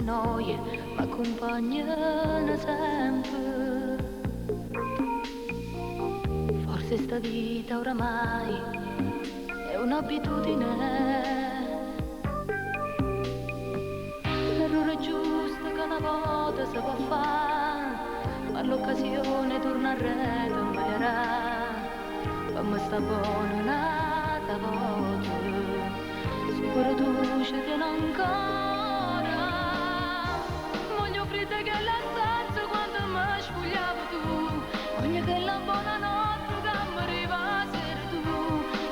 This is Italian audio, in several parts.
noie ma accompagnano sempre. Forse sta vita oramai è un'abitudine, l'errore giusto che una volta si può fare, ma l'occasione torna a retomberà. Come sta buona un'altra volta, sicuro tu ci vieni ancora. Voglio offrirti che l'assenza quando mi sfogliavo tu, voglio che la buonanotte che mi arriva a sera tu,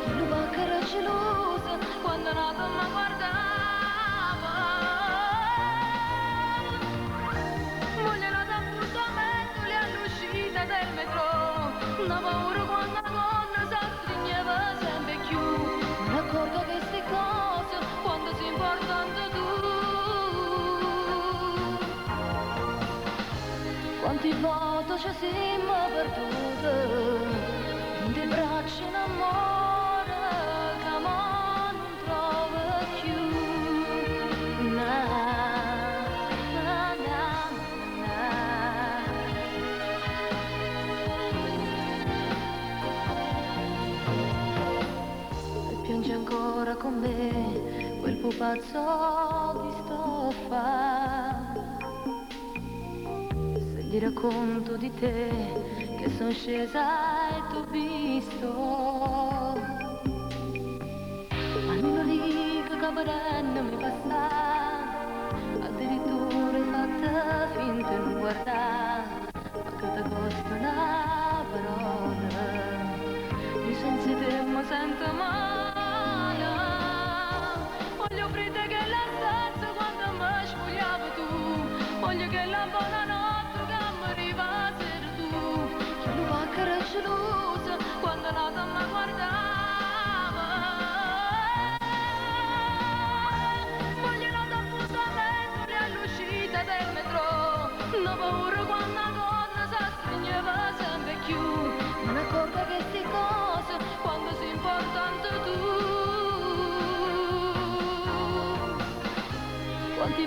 che lo bacca era gelosa quando nato mi guardava. Voglio nato appuntamento lì all'uscita del metro, una paura quando la donna si stringeva sempre più, mi accorgo che queste cose quando si importante tu. Quanti volte ci siamo perdute, in te braccia in amore, che ma non trova più. Na, na, na, na. E piange ancora con me quel pupazzo di stoffa. Ti racconto di te che son scesa e t'ho visto, ma non dico che per mi passa, addirittura hai fatto finta di non guardare, ma che ti costa una parola, mi senza te mi sento male. Voglio offrirti che la stanza quando mi spogliavo tu, voglio che la buonanotte che era gelosa quando nata mi guardava. Voglio nato appuntamento lì all'uscita del metro, una paura quando la donna si stringeva sempre più, non mi accorgo che queste cose quando si importante tu. Quanti